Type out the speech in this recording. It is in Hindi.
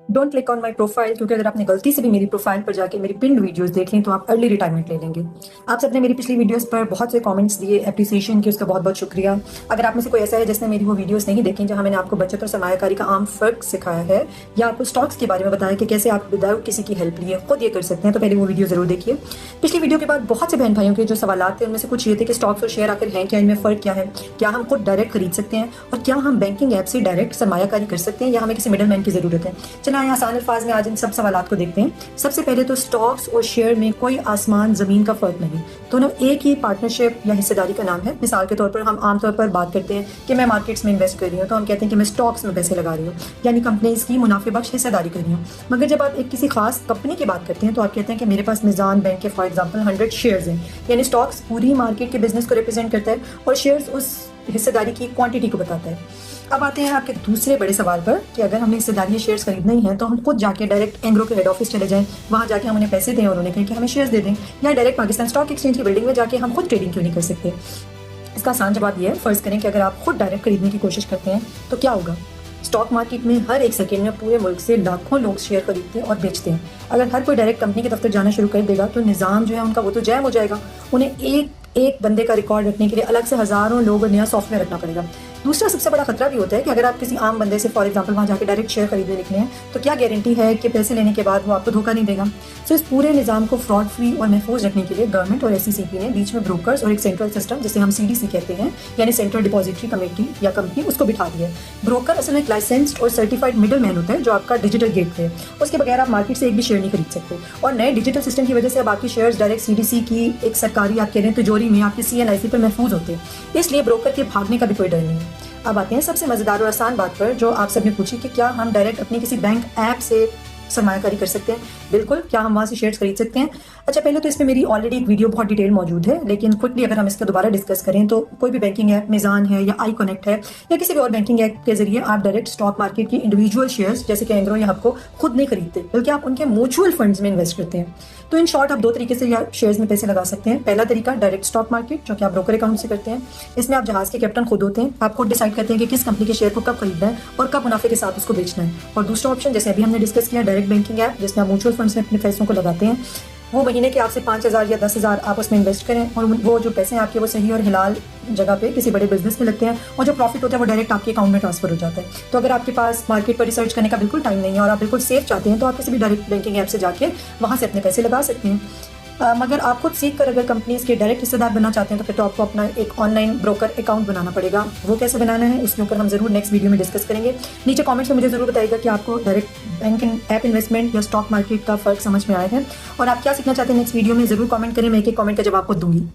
Don't click on my profile, क्योंकि अगर आपने गलती से भी मेरी प्रोफाइल पर जाके मेरी पिन्ड वीडियोस देख ली तो आप अर्ली रिटायरमेंट ले लेंगे। आप सबने मेरी पिछली वीडियोस पर बहुत से कमेंट्स दिए अप्रिसिएशन की, उसका बहुत बहुत शुक्रिया। अगर आप में से कोई ऐसा है जिसने मेरी वो वीडियोस नहीं देखी जहां मैंने आपको बचत और सरमायाकारी का आम फर्क सिखाया है या आपको स्टॉक्स के बारे में बताया कि कैसे आप विदाउट किसी की हेल्प लिए खुद ये कर सकते हैं, तो पहले वो वीडियो जरूर देखिए। पिछली वीडियो के बाद बहुत से बहन भाइयों के जो सवाल थे उनमें से कुछ ये थे कि स्टॉक्स और शेयर आखिर हैं क्या, इनमें फ़र्क क्या है, क्या हम खुद डायरेक्ट खरीद सकते हैं और क्या हम बैंकिंग ऐप से डायरेक्ट सरमायाकारी कर सकते हैं या हमें किसी मिडल मैन की ज़रूरत है। चलिए आइए आसान अल्फाज में आज इन सब सवालात को देखते हैं। सबसे पहले तो स्टॉक्स और शेयर में कोई आसमान ज़मीन का फ़र्क नहीं, दोनों एक ही पार्टनरशिप या हिस्सेदारी का नाम है। मिसाल के तौर पर हम आमतौर पर बात करते हैं कि मैं मार्केट्स में इन्वेस्ट कर रही हूँ तो हम कहते हैं कि मैं स्टॉक्स में पैसे लगा रही हूँ, यानी कंपनीज की मुनाफे बख्श हिस्सेदारी कर रही हूँ। मगर जब आप एक किसी खास कंपनी की बात करते हैं तो आप कहते हैं कि मेरे पास मिज़ान बैंक के फॉर एग्जाम्पल 100 शेयर्स हैं, यानी स्टॉक्स पूरी मार्केट के बिजनेस को रिप्रेजेंट करता है और शेयर्स उस हिस्सेदारी की क्वांटिटी को बताता है। अब आते हैं आपके दूसरे बड़े सवाल पर कि अगर हमने हिस्सेदारी शेयर्स खरीदना ही है तो हम खुद जाके डायरेक्ट एंग्रो के हेड ऑफिस चले जाएं, वहाँ जाके हम उन्हें पैसे दें और उन्हें कहें कि हमें शेयर्स दे दें, या डायरेक्ट पाकिस्तान स्टॉक एक्सचेंज की बिल्डिंग में जाके हम खुद ट्रेडिंग क्यों नहीं कर सकते। इसका आसान जवाब ये है, फ़र्ज़ करें कि अगर आप खुद डायरेक्ट खरीदने की कोशिश करते हैं तो क्या होगा। स्टॉक मार्केट में हर एक सेकेंड में पूरे मुल्क से लाखों लोग शेयर खरीदते हैं और बेचते हैं। अगर हर कोई डायरेक्ट कंपनी के दफ्तर जाना शुरू कर देगा तो निज़ाम जो है उनका वो तो जैम हो जाएगा। उन्हें एक बंदे का रिकॉर्ड रखने के लिए अलग से हज़ारों लोग और नया सॉफ्टवेयर रखना पड़ेगा। दूसरा सबसे बड़ा खतरा भी होता है कि अगर आप किसी आम बंदे से फॉर एग्जांपल वहाँ जाके डायरेक्ट शेयर खरीदने निकले हैं तो क्या गारंटी है कि पैसे लेने के बाद वो आपको धोखा नहीं देगा। सो इस पूरे निज़ाम को फ्रॉड फ्री और महफूज रखने के लिए गवर्नमेंट और SEC ने बीच में ब्रोकर्स और एक सेंट्रल सिस्टम जिसे हम CDC कहते हैं, यानी सेंट्रल डिपॉजिटरी कमेटी या कंपनी, उसको बिठा दिया है। ब्रोकर असल में एक लाइसेंस्ड और सर्टिफाइड मिडल मैन होता है जो आपका डिजिटल गेटवे है। उसके बगैर आप मार्केट से एक भी शेयर नहीं खरीद सकते। और नए डिजिटल सिस्टम की वजह से अब आपके शेयर्स डायरेक्ट CDC की एक सरकारी आप कह रहे हैं तिजोरी में आपके CNIC पर महफूज होते हैं, इसलिए ब्रोकर के भागने का भी कोई डर नहीं है। अब आते हैं सबसे मज़ेदार और आसान बात पर जो आप सबने पूछी कि क्या हम डायरेक्ट अपनी किसी बैंक ऐप से सरमायाकारी कर सकते हैं। बिल्कुल, क्या हम वहाँ से शेयर्स खरीद सकते हैं। अच्छा, पहले तो इसमें मेरी ऑलरेडी एक वीडियो बहुत डिटेल मौजूद है, लेकिन क्विकली अगर हम इसका दोबारा डिस्कस करें तो कोई भी बैंकिंग ऐप, मिज़ान है या iConnect है या किसी भी और बैंकिंग ऐप के जरिए आप डायरेक्ट स्टॉक मार्केट की इंडिविजुअल शेयर्स जैसे कि एंग्रो या हब को खुद नहीं खरीदते, बल्कि आप उनके म्यूचुअल फंड्स में इन्वेस्ट करते हैं। तो इन शॉर्ट आप दो तरीके से या शेयर्स में पैसे लगा सकते हैं। पहला तरीका डायरेक्ट स्टॉक मार्केट जो कि आप ब्रोकर अकाउंट से करते हैं। इसमें आप जहाज़ के कैप्टन खुद होते हैं, आप खुद डिसाइड करते हैं कि किस कंपनी के शेयर को कब खरीदना है और कब मुनाफे के साथ उसको बेचना है। और दूसरा ऑप्शन जैसे अभी हमने डिस्कस किया, डायरेक्ट बैंकिंग ऐप जिसमें आप म्यूचुअल फंड्स में अपने पैसों को लगाते हैं। वो महीने के आपसे 5,000 या 10,000 आप उसमें इन्वेस्ट करें और वो जो पैसे हैं आपके वो सही और हिलाल जगह पे किसी बड़े बिजनेस में लगते हैं और जो प्रॉफिट होता है वो डायरेक्ट आपके अकाउंट में ट्रांसफर हो जाता है। तो अगर आपके पास मार्केट पर रिसर्च करने का बिल्कुल टाइम नहीं है और आप बिल्कुल सेफ चाहते हैं तो आप किसी भी डायरेक्ट बैंकिंग ऐप से जाके वहाँ से अपने पैसे लगा सकते हैं। मगर आप खुद सीख कर अगर कंपनीज के डायरेक्ट हिस्सेदार बनना चाहते हैं तो फिर तो आपको अपना एक ऑनलाइन ब्रोकर अकाउंट बनाना पड़ेगा। वो कैसे बनाना है उसके ऊपर हम ज़रूर नेक्स्ट वीडियो में डिस्कस करेंगे। नीचे कमेंट्स में मुझे ज़रूर बताइएगा कि आपको डायरेक्ट बैंकिंग ऐप इन्वेस्टमेंट या स्टॉक मार्केट का फ़र्क समझ में आया है और आप क्या सीखना चाहते हैं नेक्स्ट वीडियो में ज़रूर कमेंट करें। मैं एक एक कमेंट का जवाब आपको दूंगी।